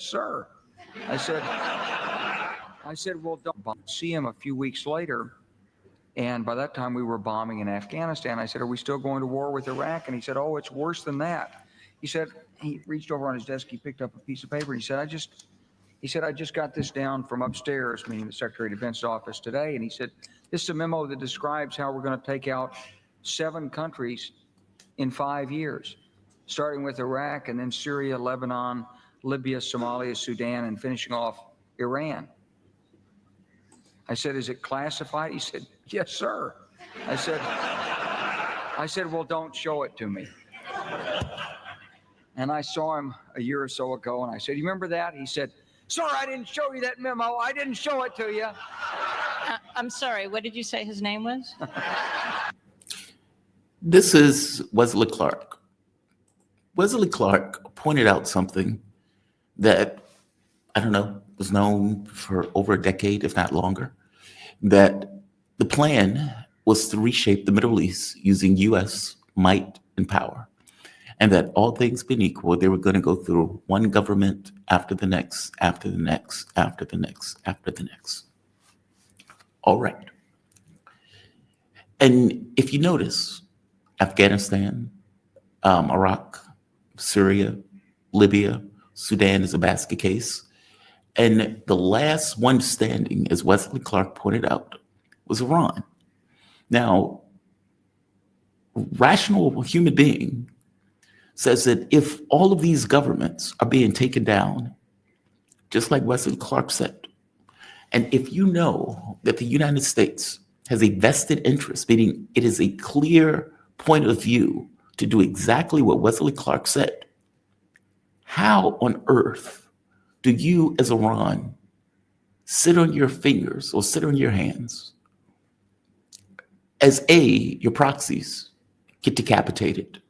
sir. I said, well, don't see him a few weeks later. And by that time, we were bombing in Afghanistan. I said, are we still going to war with Iraq? And he said, oh, it's worse than that. He said, he reached over on his desk, he picked up a piece of paper, and he said, I just got this down from upstairs, meaning the Secretary of Defense's office today. And he said, this is a memo that describes how we're going to take out 7 countries in 5 years, starting with Iraq and then Syria, Lebanon, Libya, Somalia, Sudan, and finishing off Iran. I said, is it classified? He said, yes, sir. I said, well, don't show it to me. And I saw him a year or so ago, and I said, you remember that? He said, sir, I didn't show you that memo. I didn't show it to you. I'm sorry, what did you say his name was? This is Wesley Clark. Wesley Clark pointed out something that, I don't know, was known for over a decade, if not longer, that the plan was to reshape the Middle East using U.S. might and power, and that all things being equal, they were going to go through one government after the next, after the next, after the next, after the next. All right. And if you notice, Afghanistan, Iraq, Syria, Libya, Sudan is a basket case. And the last one standing, as Wesley Clark pointed out, was Iran. Now, rational human being says that if all of these governments are being taken down, just like Wesley Clark said, and if you know that the United States has a vested interest, meaning it is a clear point of view to do exactly what Wesley Clark said, how on earth do you as Iran sit on your fingers or sit on your hands as A, your proxies get decapitated,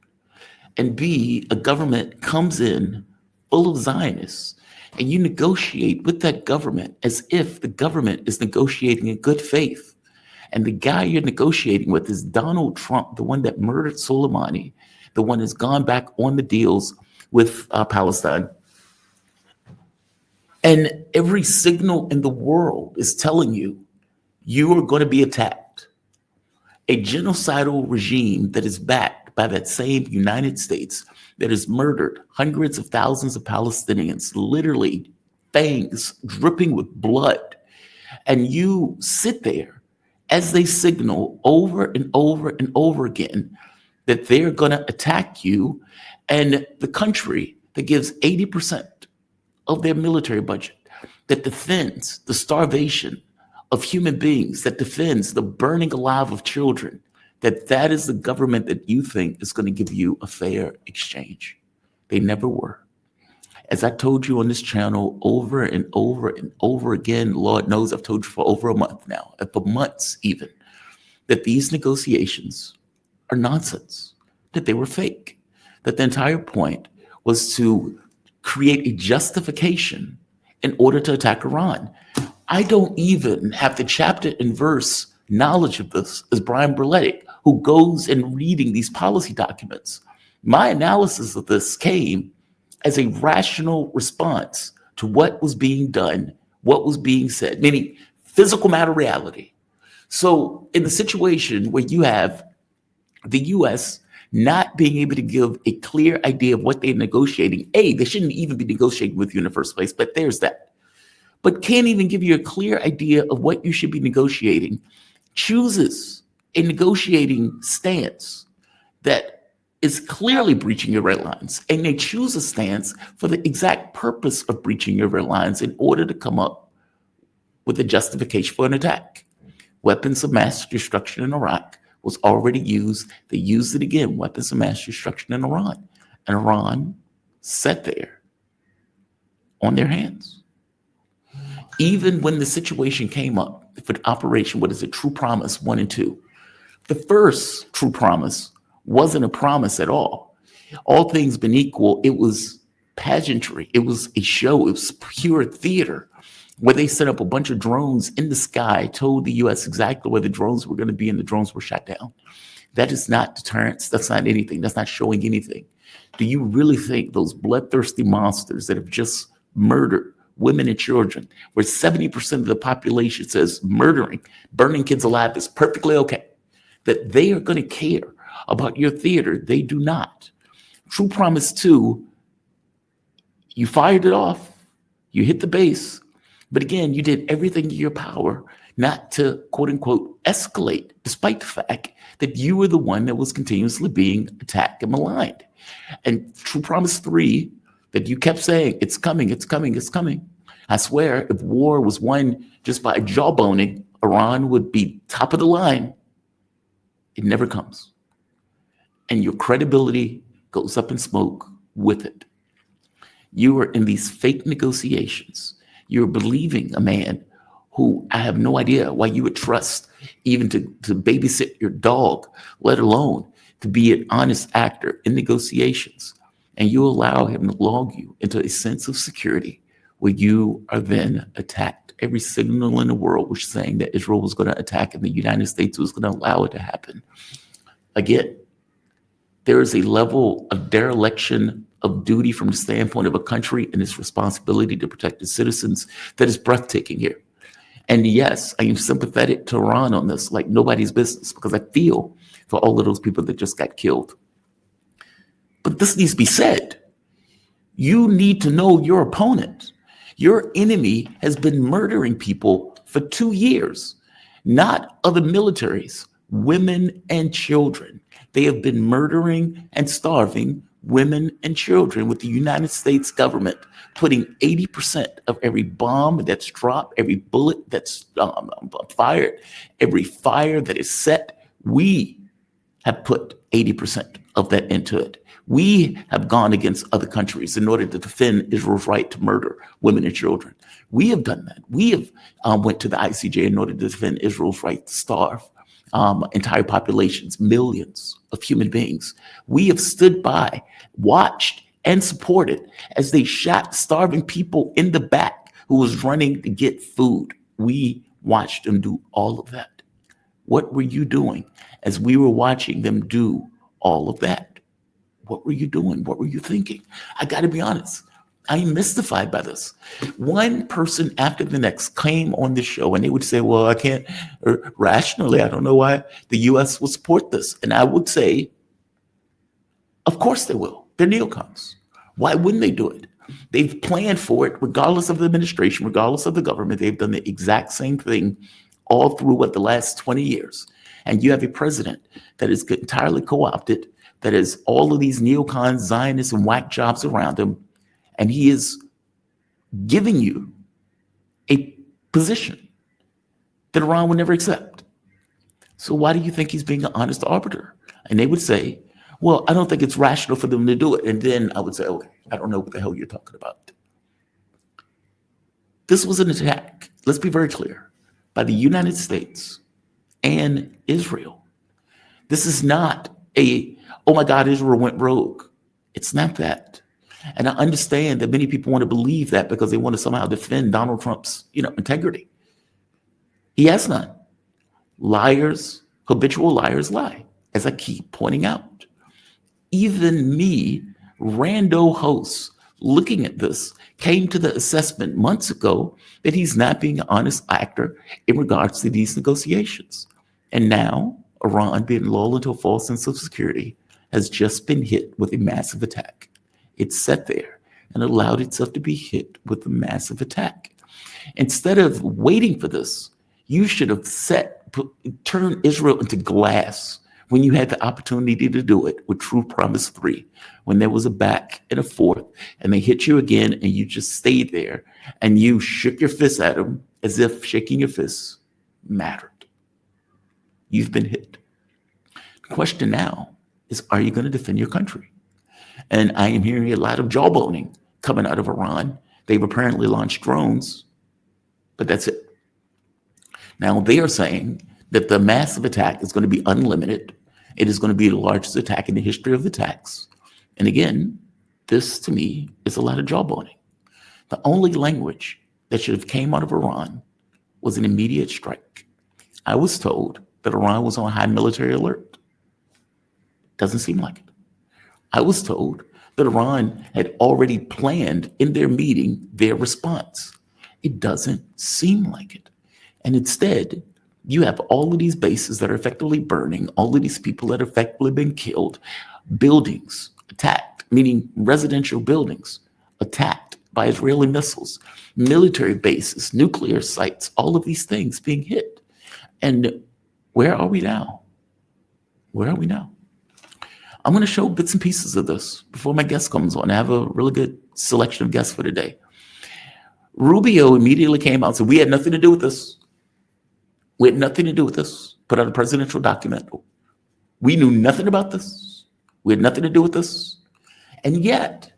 and B, a government comes in full of Zionists and you negotiate with that government as if the government is negotiating in good faith. And the guy you're negotiating with is Donald Trump, the one that murdered Soleimani, the one that's gone back on the deals with Palestine. And every signal in the world is telling you, you are going to be attacked. A genocidal regime that is backed by that same United States that has murdered hundreds of thousands of Palestinians, literally fangs dripping with blood. And you sit there as they signal over and over and over again that they're going to attack you, and the country that gives 80% of their military budget, that defends the starvation of human beings, that defends the burning alive of children, that is the government that you think is going to give you a fair exchange. They never were. As I told you on this channel over and over and over again, Lord knows I've told you for over a month now, for months even, that these negotiations are nonsense, that they were fake, that the entire point was to create a justification in order to attack Iran. I don't even have the chapter and verse knowledge of this as Brian Berletic, who goes and reading these policy documents. My analysis of this came as a rational response to what was being done, what was being said, meaning physical matter reality. So in the situation where you have the U.S. not being able to give a clear idea of what they're negotiating, A, they shouldn't even be negotiating with you in the first place, but there's that. But can't even give you a clear idea of what you should be negotiating, chooses a negotiating stance that is clearly breaching your red lines. And they choose a stance for the exact purpose of breaching your red lines in order to come up with a justification for an attack. Weapons of mass destruction in Iraq was already used. They used it again, weapons of mass destruction in Iran. And Iran sat there on their hands. Even when the situation came up for Operation, what is it, True Promise 1 and 2, the first True Promise wasn't a promise at all. All things being equal, it was pageantry. It was a show. It was pure theater where they set up a bunch of drones in the sky, told the U.S. exactly where the drones were going to be, and the drones were shot down. That is not deterrence. That's not anything. That's not showing anything. Do you really think those bloodthirsty monsters that have just murder women and children, where 70% of the population says burning kids alive is perfectly okay, that they are going to care about your theater. They do not. True Promise 2, you fired it off, you hit the base, but again, you did everything in your power not to, quote unquote, escalate, despite the fact that you were the one that was continuously being attacked and maligned. And True Promise 3, that you kept saying, it's coming, it's coming, it's coming. I swear, if war was won just by jawboning, Iran would be top of the line. It never comes. And your credibility goes up in smoke with it. You are in these fake negotiations. You're believing a man who I have no idea why you would trust even to babysit your dog, let alone to be an honest actor in negotiations. And you allow him to log you into a sense of security where you are then attacked. Every signal in the world was saying that Israel was going to attack and the United States was going to allow it to happen. Again, there is a level of dereliction of duty from the standpoint of a country and its responsibility to protect its citizens that is breathtaking here. And yes, I am sympathetic to Iran on this like nobody's business, because I feel for all of those people that just got killed. But this needs to be said. You need to know your opponent. Your enemy has been murdering people for 2 years, not other militaries, women and children. They have been murdering and starving women and children, with the United States government putting 80% of every bomb that's dropped, every bullet that's fired, every fire that is set. We have put 80% of that into it. We have gone against other countries in order to defend Israel's right to murder women and children. We have done that. We have went to the ICJ in order to defend Israel's right to starve entire populations, millions of human beings. We have stood by, watched, and supported as they shot starving people in the back who was running to get food. We watched them do all of that. What were you doing as we were watching them do all of that? What were you doing? What were you thinking? I got to be honest. I am mystified by this. One person after the next came on the show and they would say, well, I can't, or rationally, I don't know why the U.S. will support this. And I would say, of course they will. They're neocons. Why wouldn't they do it? They've planned for it, regardless of the administration, regardless of the government. They've done the exact same thing all through the last 20 years. And you have a president that is entirely co-opted, that has all of these neocons, Zionists, and whack jobs around him. And he is giving you a position that Iran would never accept. So why do you think he's being an honest arbiter? And they would say, well, I don't think it's rational for them to do it. And then I would say, okay, I don't know what the hell you're talking about. This was an attack, let's be very clear, by the United States and Israel. This is not oh my God, Israel went rogue. It's not that. And I understand that many people want to believe that because they want to somehow defend Donald Trump's, integrity. He has none. Liars, habitual liars lie, as I keep pointing out. Even me, rando hosts, looking at this, came to the assessment months ago that he's not being an honest actor in regards to these negotiations. And now, Iran, being lulled into a false sense of security, has just been hit with a massive attack. It sat there and allowed itself to be hit with a massive attack. Instead of waiting for this, you should have turned Israel into glass when you had the opportunity to do it with True Promise 3, when there was a back and a forth, and they hit you again, and you just stayed there, and you shook your fist at them as if shaking your fists mattered. You've been hit. The question now is, are you going to defend your country? And I am hearing a lot of jawboning coming out of Iran. They've apparently launched drones, but that's it. Now they are saying that the massive attack is going to be unlimited. It is going to be the largest attack in the history of attacks. And again, this to me is a lot of jawboning. The only language that should have came out of Iran was an immediate strike. I was told that Iran was on high military alert. Doesn't seem like it. I was told that Iran had already planned in their meeting their response. It doesn't seem like it. And instead, you have all of these bases that are effectively burning, all of these people that have effectively been killed, buildings attacked, meaning residential buildings attacked by Israeli missiles, military bases, nuclear sites, all of these things being hit. And where are we now? Where are we now? I'm going to show bits and pieces of this before my guest comes on. I have a really good selection of guests for today. Rubio immediately came out and said, we had nothing to do with this. We had nothing to do with this. Put out a presidential document. We knew nothing about this. We had nothing to do with this. And yet,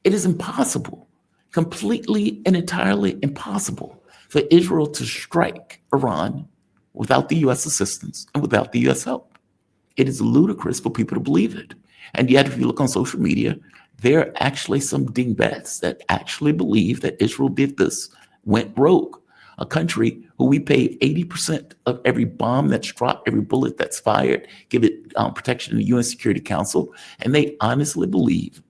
it is impossible, completely and entirely impossible for Israel to strike Iran without the U.S. assistance and without the U.S. help. It is ludicrous for people to believe it. And yet, if you look on social media, there are actually some dingbats that actually believe that Israel did this, went rogue. A country who we pay 80% of every bomb that's dropped, every bullet that's fired, give it protection in the UN Security Council. And they honestly believe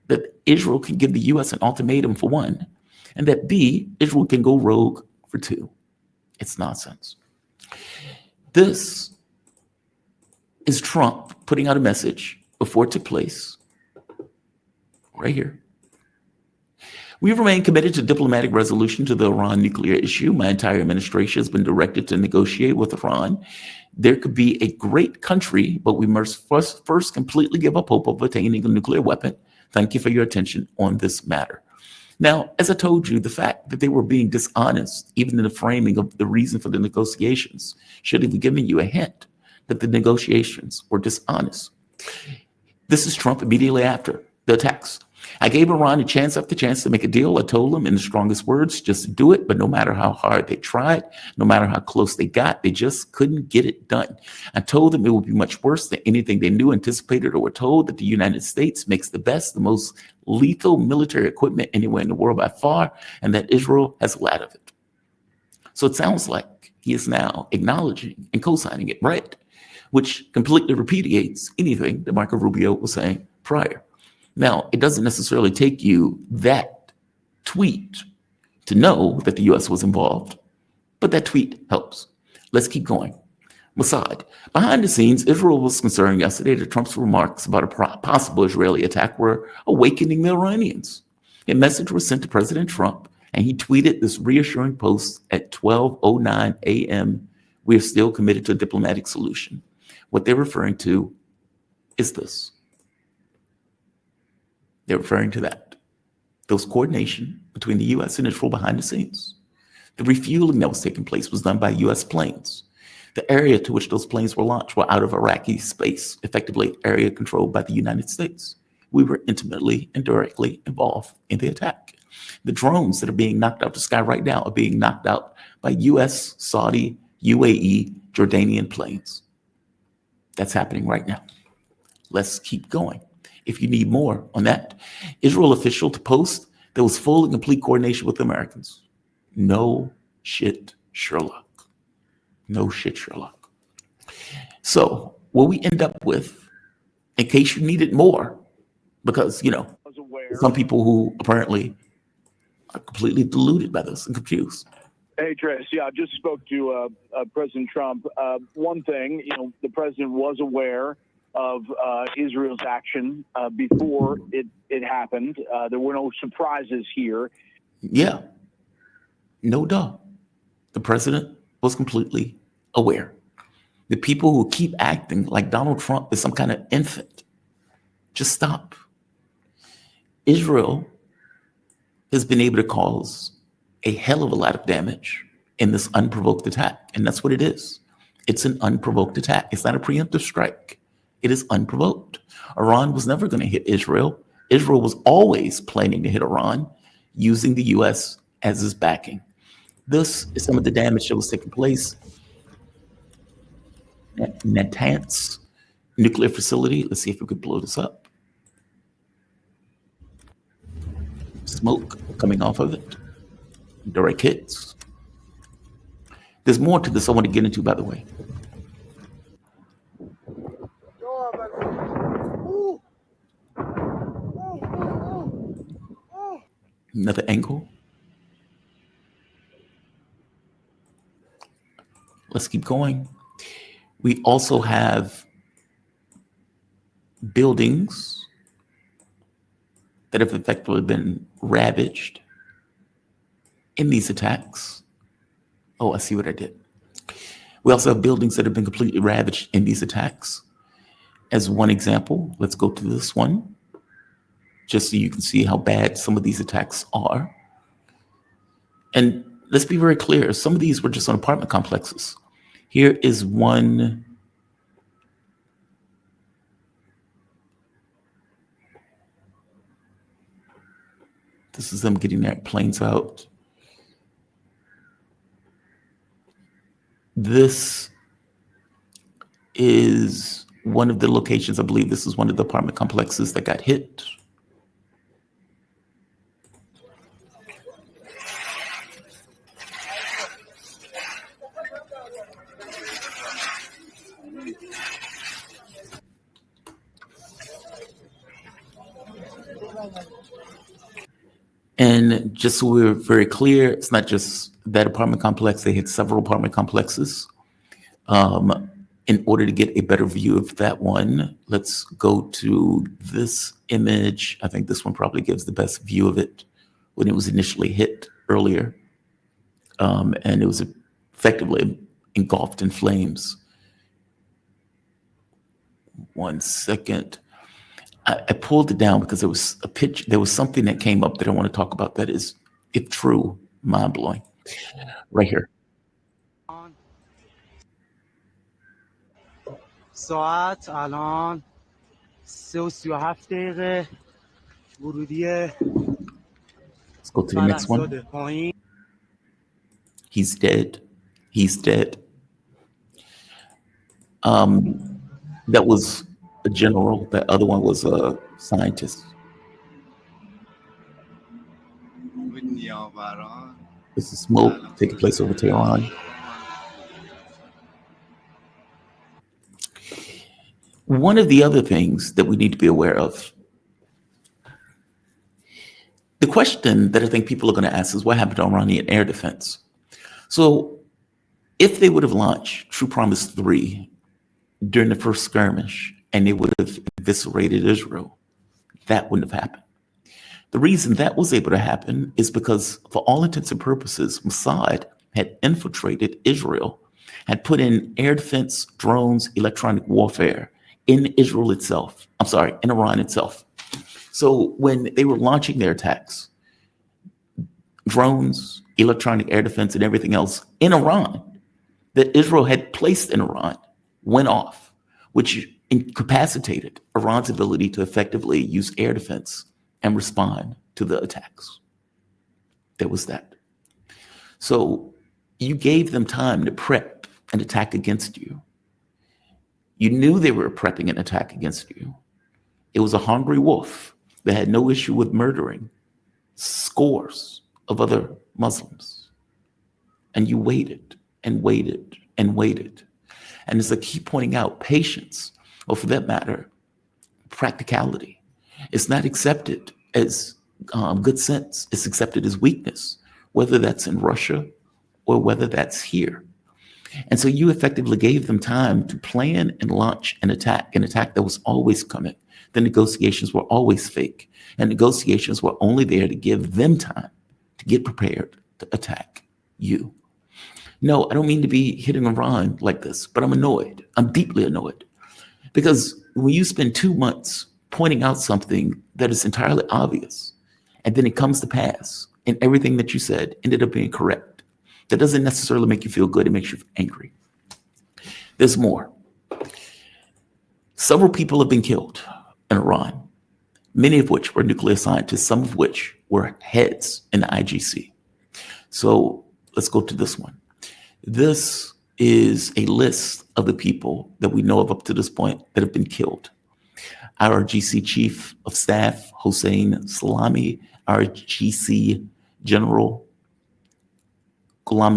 that Israel can give the U.S. an ultimatum for one, and that B, Israel can go rogue for two. It's nonsense. This is Trump putting out a message before it took place, right here. We remain committed to diplomatic resolution to the Iran nuclear issue. My entire administration has been directed to negotiate with Iran. There could be a great country, but we must first completely give up hope of attaining a nuclear weapon. Thank you for your attention on this matter. Now, as I told you, the fact that they were being dishonest, even in the framing of the reason for the negotiations, should have given you a hint that the negotiations were dishonest. This is Trump immediately after the attacks. I gave Iran a chance after chance to make a deal. I told them in the strongest words, just do it. But no matter how hard they tried, no matter how close they got, they just couldn't get it done. I told them it would be much worse than anything they knew, anticipated, or were told, that the United States makes the best, the most lethal military equipment anywhere in the world by far, and that Israel has a lot of it. So it sounds like he is now acknowledging and co-signing it, right? Which completely repudiates anything that Marco Rubio was saying prior. Now, it doesn't necessarily take you that tweet to know that the U.S. was involved, but that tweet helps. Let's keep going. Mossad. Behind the scenes, Israel was concerned yesterday that Trump's remarks about a possible Israeli attack were awakening the Iranians. A message was sent to President Trump, and he tweeted this reassuring post at 12:09 a.m. We are still committed to a diplomatic solution. What they're referring to is this. They're referring to that. Those coordination between the U.S. and Israel behind the scenes. The refueling that was taking place was done by U.S. planes. The area to which those planes were launched were out of Iraqi space, effectively area controlled by the United States. We were intimately and directly involved in the attack. The drones that are being knocked out the sky right now are being knocked out by U.S., Saudi, UAE, Jordanian planes. That's happening right now. Let's keep going. If you need more on that, Israel official to post, there was full and complete coordination with the Americans. No shit, Sherlock. No shit, Sherlock. So what we end up with, in case you needed more, because, some people who apparently are completely deluded by this and confused. Hey, Trace. Yeah, I just spoke to President Trump. One thing, the president was aware of Israel's action before it happened. There were no surprises here. Yeah, no doubt. The president was completely aware. The people who keep acting like Donald Trump is some kind of infant, just stop. Israel has been able to cause a hell of a lot of damage in this unprovoked attack, and that's what it is. It's an unprovoked attack. It's not a preemptive strike. It is unprovoked. Iran was never going to hit Israel. Israel was always planning to hit Iran using the U.S. as its backing. This is some of the damage that was taking place at Natanz nuclear facility. Let's see if we could blow this up. Smoke coming off of it. Direct hits. There's more to this I want to get into, by the way. Another angle. Let's keep going. We also have buildings that have effectively been ravaged in these attacks. Oh, I see what I did. We also have buildings that have been completely ravaged in these attacks. As one example, let's go to this one, just so you can see how bad some of these attacks are. And let's be very clear, some of these were just on apartment complexes. Here is one. This is them getting their planes out. This is one of the locations, I believe this is one of the apartment complexes that got hit. And just so we're very clear, it's not just that apartment complex, they hit several apartment complexes. In order to get a better view of that one, let's go to this image. I think this one probably gives the best view of it when it was initially hit earlier. And it was effectively engulfed in flames. 1 second. I pulled it down because there was a pitch. There was something that came up that I want to talk about that is, if true, mind blowing. Right here. ساعت الان 3:37 دقیقه ورودی Let's go to the next one. فرهزاد پایین. He's dead. He's dead. That was a general. That other one was a scientist. This is smoke taking place over Tehran. One of the other things that we need to be aware of, the question that I think people are going to ask is what happened to Iranian air defense? So if they would have launched True Promise 3 during the first skirmish and they would have eviscerated Israel, that wouldn't have happened. The reason that was able to happen is because, for all intents and purposes, Mossad had infiltrated Israel, had put in air defense, drones, electronic warfare in Israel itself. I'm sorry, in Iran itself. So when they were launching their attacks, drones, electronic air defense, and everything else in Iran that Israel had placed in Iran went off, which incapacitated Iran's ability to effectively use air defense and respond to the attacks. There was that. So you gave them time to prep an attack against you. You knew they were prepping an attack against you. It was a hungry wolf that had no issue with murdering scores of other Muslims. And you waited and waited and waited. And as I keep pointing out, patience, or for that matter, practicality, is not accepted as good sense. It's accepted as weakness, whether that's in Russia or whether that's here. And so you effectively gave them time to plan and launch an attack that was always coming. The negotiations were always fake, and negotiations were only there to give them time to get prepared to attack you. No, I don't mean to be hitting Iran like this, but I'm annoyed. I'm deeply annoyed. Because when you spend 2 months pointing out something that is entirely obvious, and then it comes to pass, and everything that you said ended up being correct, that doesn't necessarily make you feel good. It makes you angry. There's more. Several people have been killed in Iran, many of which were nuclear scientists, some of which were heads in the IGC. So let's go to this one. This is a list of the people that we know of up to this point that have been killed. Our GC Chief of Staff, Hossein Salami, our GC General, Ghulam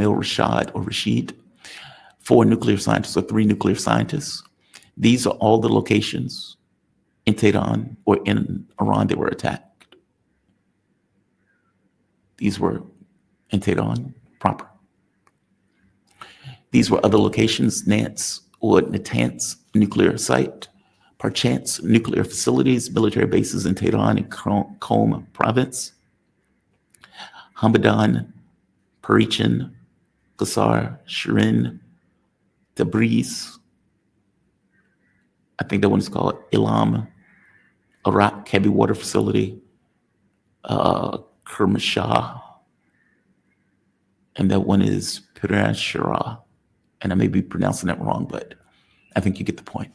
Rashid, 4 nuclear scientists or 3 nuclear scientists. These are all the locations in Tehran or in Iran that were attacked. These were in Tehran proper. These were other locations, Nance or Natanz nuclear site, Parchance nuclear facilities, military bases in Tehran and Qom province, Hamadan, Parichin, Qusar, Shirin, Tabriz, I think that one is called Ilam, Iraq heavy water facility, Kermanshah, and that one is Pirashara. And I may be pronouncing that wrong, but I think you get the point.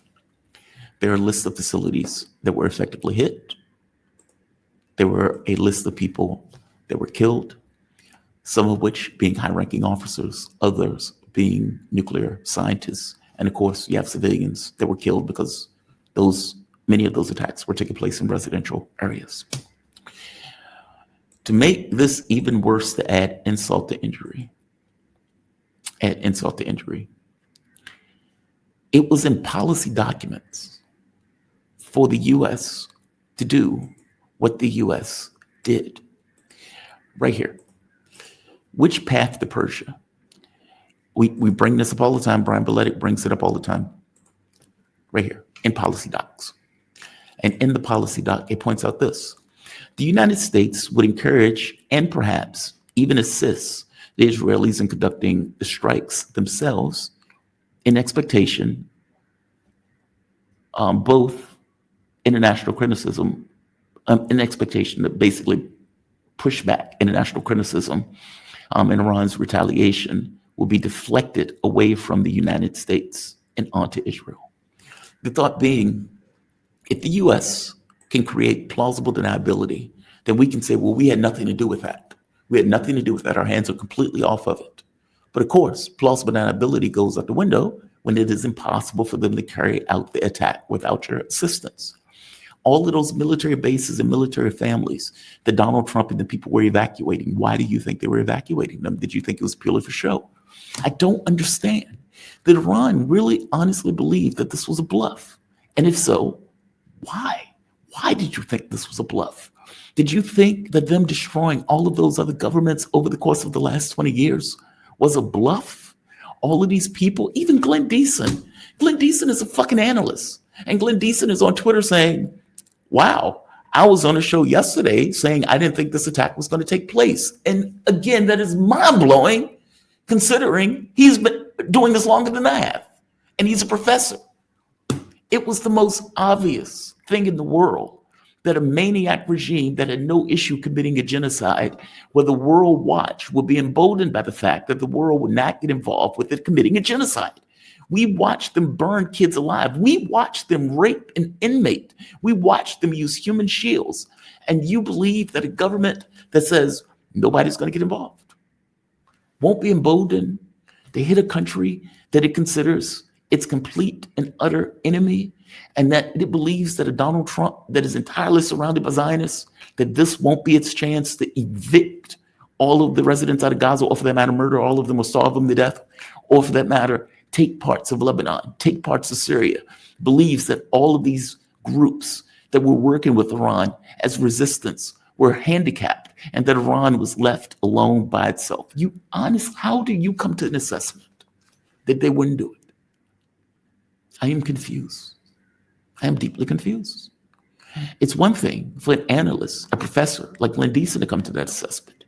There are lists of facilities that were effectively hit. There were a list of people that were killed, some of which being high-ranking officers, others being nuclear scientists. And of course, you have civilians that were killed because many of those attacks were taking place in residential areas. To make this even worse, to add insult to injury, it was in policy documents for the U.S. to do what the U.S. did. Right here. Which path to Persia? We bring this up all the time. Brian Beletic brings it up all the time. Right here, in policy docs. And in the policy doc, it points out this. The United States would encourage and perhaps even assist the Israelis in conducting the strikes themselves in expectation, both international criticism, in expectation to basically push back international criticism, and Iran's retaliation will be deflected away from the United States and onto Israel. The thought being, if the U.S. can create plausible deniability, then we can say, well, we had nothing to do with that. We had nothing to do with that. Our hands are completely off of it. But of course, plausible deniability goes out the window when it is impossible for them to carry out the attack without your assistance. All of those military bases and military families that Donald Trump and the people were evacuating, why do you think they were evacuating them? Did you think it was purely for show? I don't understand. Did Iran really honestly believe that this was a bluff? And if so, why? Why did you think this was a bluff? Did you think that them destroying all of those other governments over the course of the last 20 years was a bluff? All of these people, even Glenn Deason is a fucking analyst. And Glenn Deason is on Twitter saying, wow, I was on a show yesterday saying I didn't think this attack was going to take place. And again, that is mind-blowing considering he's been doing this longer than I have. And he's a professor. It was the most obvious thing in the world that a maniac regime that had no issue committing a genocide, where the world watch would be emboldened by the fact that the world would not get involved with it committing a genocide. We watched them burn kids alive. We watched them rape an inmate. We watched them use human shields. And you believe that a government that says nobody's going to get involved won't be emboldened to hit a country that it considers its complete and utter enemy, and that it believes that a Donald Trump that is entirely surrounded by Zionists, that this won't be its chance to evict all of the residents out of Gaza, or for that matter, murder all of them or starve them to death, or for that matter, take parts of Lebanon, take parts of Syria, believes that all of these groups that were working with Iran as resistance were handicapped and that Iran was left alone by itself. How do you come to an assessment that they wouldn't do it? I am confused. I am deeply confused. It's one thing for an analyst, a professor like Glenn Deason to come to that assessment.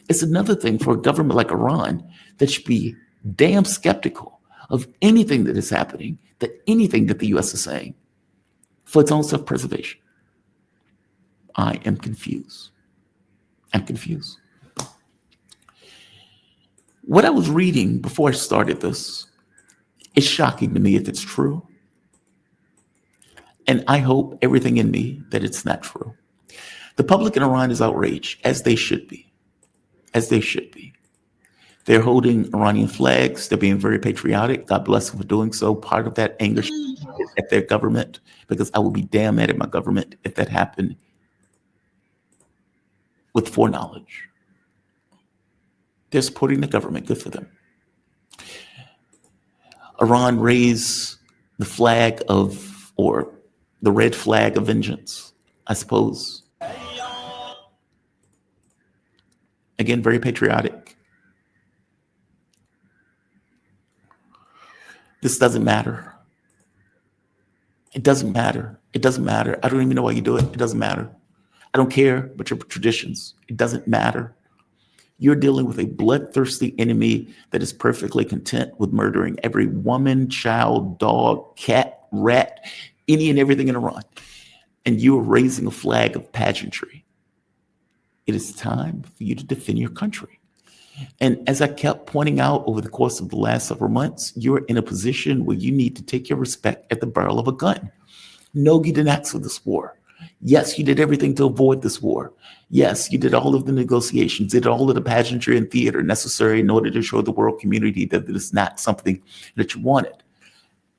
It's another thing for a government like Iran that should be damn skeptical of anything that is happening, that anything that the U.S. is saying, for its own self-preservation. I am confused. I'm confused. What I was reading before I started this is shocking to me if it's true. And I hope everything in me that it's not true. The public in Iran is outraged, as they should be. As they should be. They're holding Iranian flags. They're being very patriotic. God bless them for doing so. Part of that anger is at their government, because I would be damn mad at my government if that happened with foreknowledge. They're supporting the government. Good for them. Iran raised the flag of, or the red flag of vengeance, I suppose. Again, very patriotic. This doesn't matter. It doesn't matter. It doesn't matter. I don't even know why you do it. It doesn't matter. I don't care about your traditions. It doesn't matter. You're dealing with a bloodthirsty enemy that is perfectly content with murdering every woman, child, dog, cat, rat, any and everything in Iran. And you are raising a flag of pageantry. It is time for you to defend your country. And as I kept pointing out over the course of the last several months, you're in a position where you need to take your respect at the barrel of a gun. No, you didn't ask for this war. Yes, you did everything to avoid this war. Yes, you did all of the negotiations, did all of the pageantry and theater necessary in order to show the world community that it is not something that you wanted.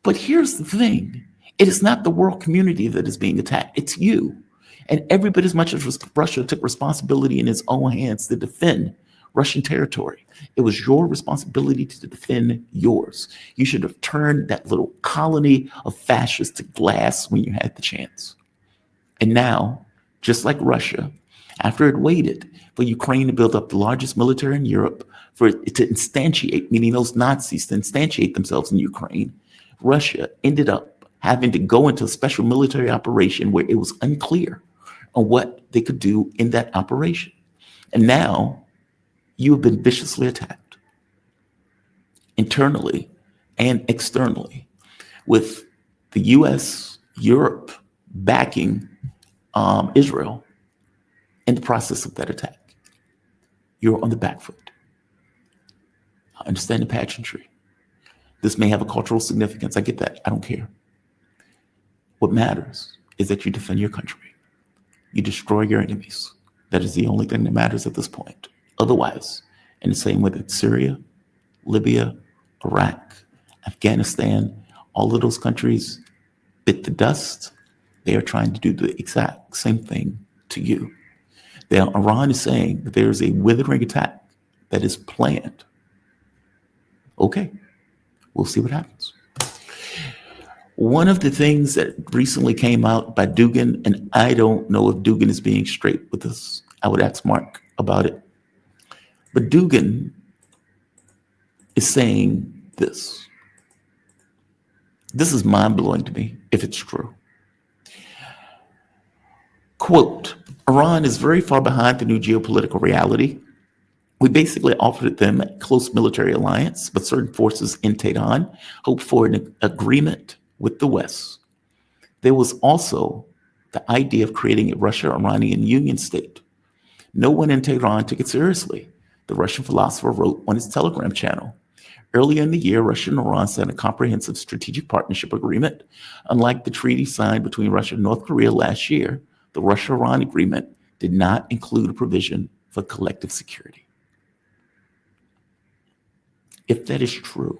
But here's the thing. It is not the world community that is being attacked. It's you. And every bit as much as Russia took responsibility in its own hands to defend Russian territory, it was your responsibility to defend yours. You should have turned that little colony of fascists to glass when you had the chance. And now, just like Russia, after it waited for Ukraine to build up the largest military in Europe, for it to instantiate, meaning those Nazis to instantiate themselves in Ukraine, Russia ended up having to go into a special military operation where it was unclear on what they could do in that operation. And now you have been viciously attacked internally and externally, with the US, Europe backing Israel in the process of that attack. You're on the back foot. I understand the pageantry. This may have a cultural significance. I get that. I don't care. What matters is that you defend your country. You destroy your enemies. That is the only thing that matters at this point. Otherwise, in the same way that Syria, Libya, Iraq, Afghanistan, all of those countries bit the dust, they are trying to do the exact same thing to you. Now, Iran is saying that there is a withering attack that is planned. Okay, we'll see what happens. One of the things that recently came out by Dugin, and I don't know if Dugin is being straight with this, I would ask Mark about it. But Dugin is saying this. This is mind-blowing to me, if it's true. Quote, Iran is very far behind the new geopolitical reality. We basically offered them a close military alliance, but certain forces in Tehran hoped for an agreement with the West. There was also the idea of creating a Russia-Iranian union state. No one in Tehran took it seriously, the Russian philosopher wrote on his Telegram channel. Earlier in the year, Russia and Iran signed a comprehensive strategic partnership agreement. Unlike the treaty signed between Russia and North Korea last year, the Russia-Iran agreement did not include a provision for collective security. If that is true,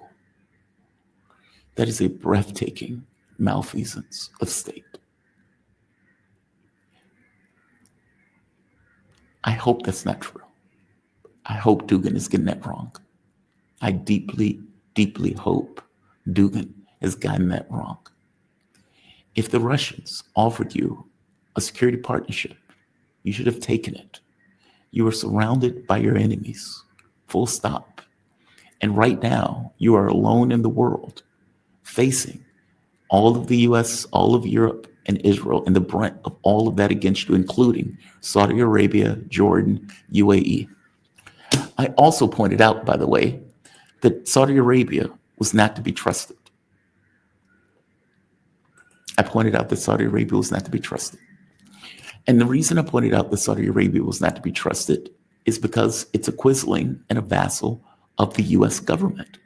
that is a breathtaking malfeasance of state. I hope that's not true. I hope Dugin is getting that wrong. I deeply, deeply hope Dugin has gotten that wrong. If the Russians offered you a security partnership, you should have taken it. You are surrounded by your enemies, full stop. And right now, you are alone in the world, facing all of the US, all of Europe, and Israel, and the brunt of all of that against you, including Saudi Arabia, Jordan, UAE. I also pointed out, by the way, that Saudi Arabia was not to be trusted. I pointed out that Saudi Arabia was not to be trusted. And the reason I pointed out that Saudi Arabia was not to be trusted is because it's a quisling and a vassal of the US government.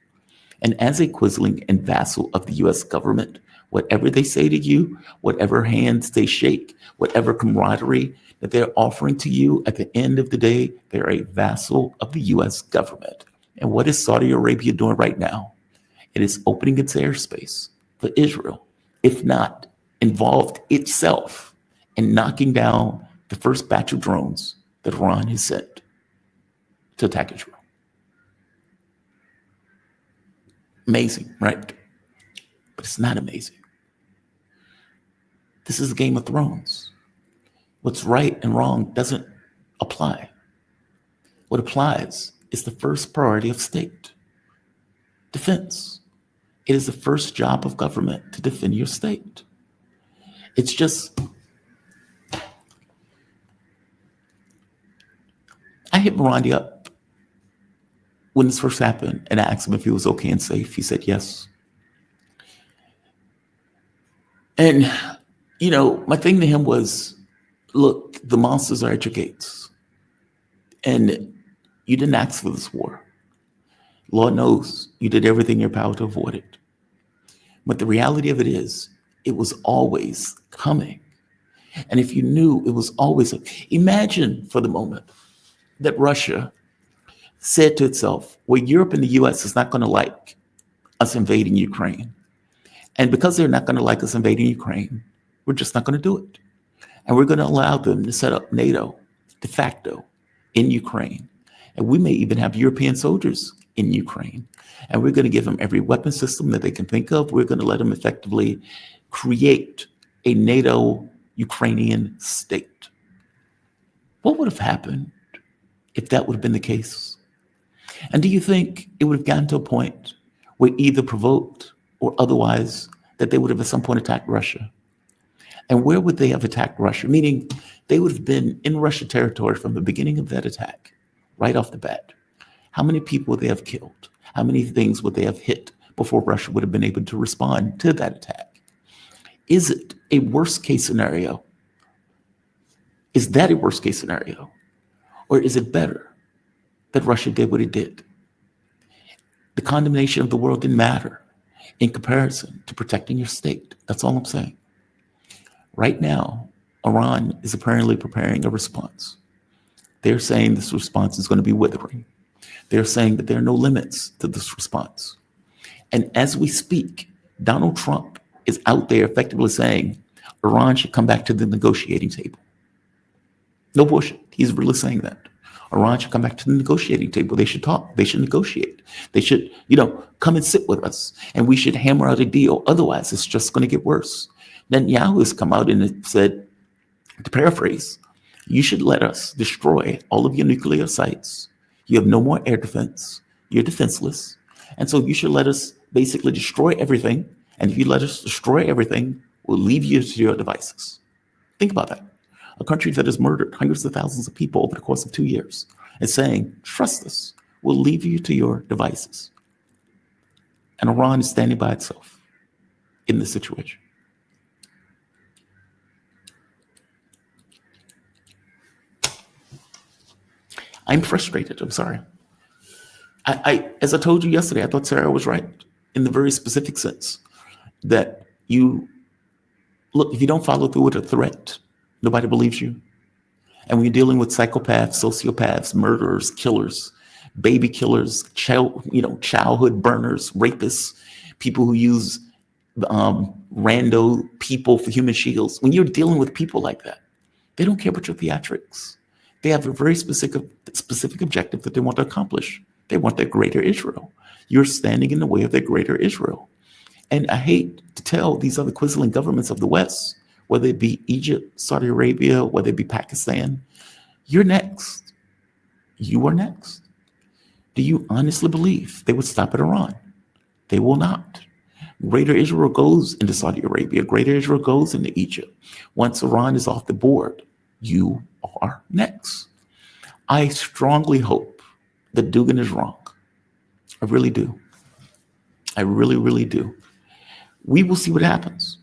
And as a quisling and vassal of the US government, whatever they say to you, whatever hands they shake, whatever camaraderie that they're offering to you, at the end of the day, they're a vassal of the US government. And what is Saudi Arabia doing right now? It is opening its airspace for Israel, if not involved itself in knocking down the first batch of drones that Iran has sent to attack Israel. Amazing, right? But it's not amazing. This is a Game of Thrones. What's right and wrong doesn't apply. what applies is the first priority of state, defense. It is the first job of government to defend your state. It's just, I hit Burundi up when this first happened and I asked him if he was okay and safe. He said yes. And, my thing to him was, look, the monsters are at your gates. And you didn't ask for this war. Lord knows you did everything in your power to avoid it. But the reality of it is, it was always coming. And if you knew it was always, imagine for the moment that Russia said to itself, well, Europe and the US is not going to like us invading Ukraine. And because they're not going to like us invading Ukraine, we're just not going to do it. And we're going to allow them to set up NATO de facto in Ukraine. And we may even have European soldiers in Ukraine. And we're going to give them every weapon system that they can think of. We're going to let them effectively create a NATO Ukrainian state. What would have happened if that would have been the case? And do you think it would have gotten to a point where either provoked or otherwise that they would have at some point attacked Russia? And where would they have attacked Russia? Meaning they would have been in Russian territory from the beginning of that attack, right off the bat. How many people would they have killed? How many things would they have hit before Russia would have been able to respond to that attack? Is it a worst case scenario? Is that a worst case scenario? Or is it better that Russia did what it did? The condemnation of the world didn't matter in comparison to protecting your state. That's all I'm saying. Right now, Iran is apparently preparing a response. They're saying this response is going to be withering. They're saying that there are no limits to this response. And as we speak, Donald Trump is out there effectively saying Iran should come back to the negotiating table. No bullshit. He's really saying that. Iran should come back to the negotiating table. They should talk. They should negotiate. They should, come and sit with us. And we should hammer out a deal. Otherwise, it's just going to get worse. Netanyahu has come out and said, to paraphrase, you should let us destroy all of your nuclear sites. You have no more air defense. You're defenseless. And so you should let us basically destroy everything. And if you let us destroy everything, we'll leave you to your devices. Think about that. A country that has murdered hundreds of thousands of people over the course of 2 years is saying, trust us, we'll leave you to your devices. And Iran is standing by itself in this situation. I'm frustrated. I'm sorry. As I told you yesterday, I thought Sarah was right in the very specific sense that if you don't follow through with a threat, nobody believes you. And when you're dealing with psychopaths, sociopaths, murderers, killers, baby killers, childhood burners, rapists, people who use rando people for human shields, when you're dealing with people like that, they don't care about your theatrics. They have a very specific objective that they want to accomplish. They want their greater Israel. You're standing in the way of their greater Israel. And I hate to tell these other quisling governments of the West, whether it be Egypt, Saudi Arabia, whether it be Pakistan, you're next. You are next. Do you honestly believe they would stop at Iran? They will not. Greater Israel goes into Saudi Arabia. Greater Israel goes into Egypt. Once Iran is off the board, you are next. I strongly hope that Dugan is wrong. I really do. I really, really do. We will see what happens.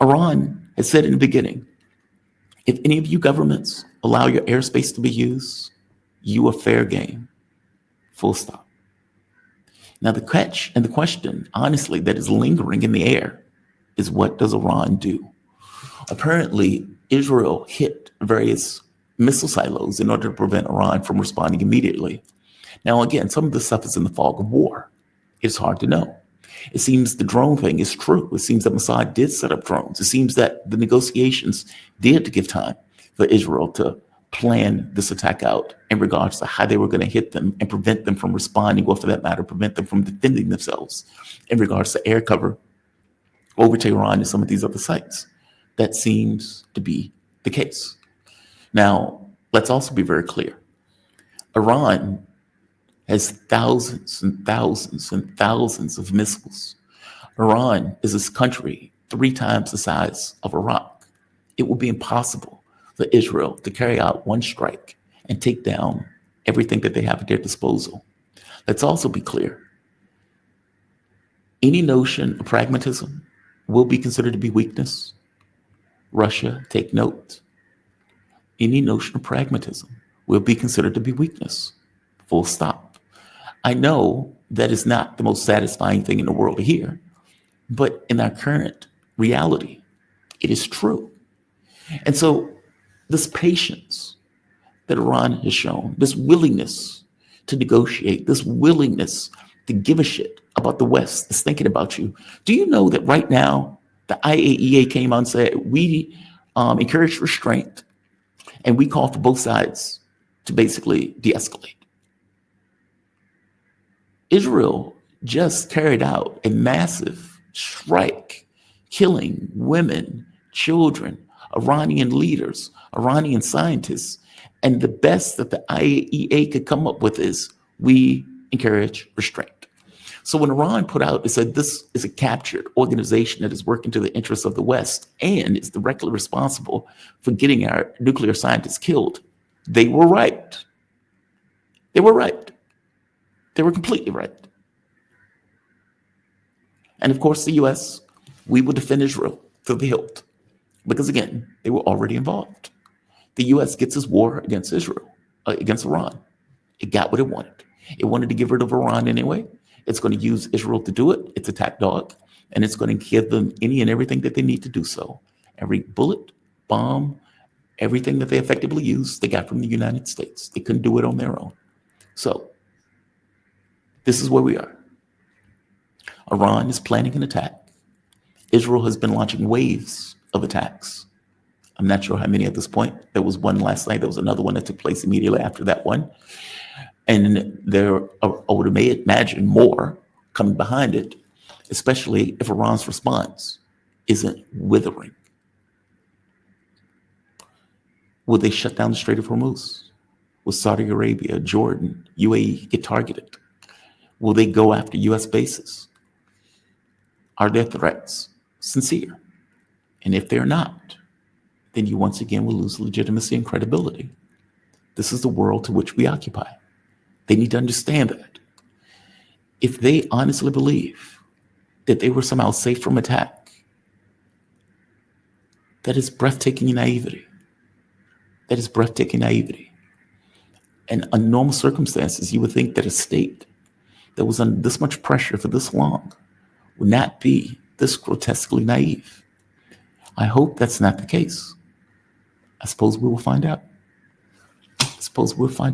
Iran has said in the beginning, if any of you governments allow your airspace to be used, you are fair game. Full stop. Now the catch and the question, honestly, that is lingering in the air is, what does Iran do? Apparently, Israel hit various missile silos in order to prevent Iran from responding immediately. Now, again, some of this stuff is in the fog of war. It's hard to know. It seems the drone thing is true. It seems that Mossad did set up drones. It seems that the negotiations did give time for Israel to plan this attack out in regards to how they were going to hit them and prevent them from responding, or for that matter, prevent them from defending themselves in regards to air cover over Tehran and some of these other sites. That seems to be the case. Now, let's also be very clear. Iran has thousands and thousands and thousands of missiles. Iran is a country 3 times the size of Iraq. It will be impossible for Israel to carry out one strike and take down everything that they have at their disposal. Let's also be clear. Any notion of pragmatism will be considered to be weakness. Russia, take note. Any notion of pragmatism will be considered to be weakness. Full stop. I know that is not the most satisfying thing in the world to hear, but in our current reality, it is true. And so this patience that Iran has shown, this willingness to negotiate, this willingness to give a shit about the West that's thinking about you. Do you know that right now the IAEA came out and said, we encourage restraint and we call for both sides to basically de-escalate? Israel just carried out a massive strike, killing women, children, Iranian leaders, Iranian scientists. And the best that the IAEA could come up with is we encourage restraint. So when Iran put out, it said this is a captured organization that is working to the interests of the West and is directly responsible for getting our nuclear scientists killed, they were right. They were right. They were completely right. And of course, the US, we will defend Israel to the hilt because, again, they were already involved. The US gets its war against Israel, against Iran. It got what it wanted. It wanted to get rid of Iran anyway. It's going to use Israel to do it. It's a top dog, and it's going to give them any and everything that they need to do so. Every bullet, bomb, everything that they effectively used, they got from the United States. They couldn't do it on their own. So this is where we are. Iran is planning an attack. Israel has been launching waves of attacks. I'm not sure how many at this point. There was one last night. There was another one that took place immediately after that one. And there are, I would imagine, more coming behind it, especially if Iran's response isn't withering. Will they shut down the Strait of Hormuz? Will Saudi Arabia, Jordan, UAE get targeted? Will they go after U.S. bases? Are their threats sincere? And if they're not, then you once again will lose legitimacy and credibility. This is the world to which we occupy. They need to understand that. If they honestly believe that they were somehow safe from attack, that is breathtaking naivety. That is breathtaking naivety. And under normal circumstances, you would think that a state that was under this much pressure for this long would not be this grotesquely naive. I hope that's not the case. I suppose we will find out. I suppose we'll find out.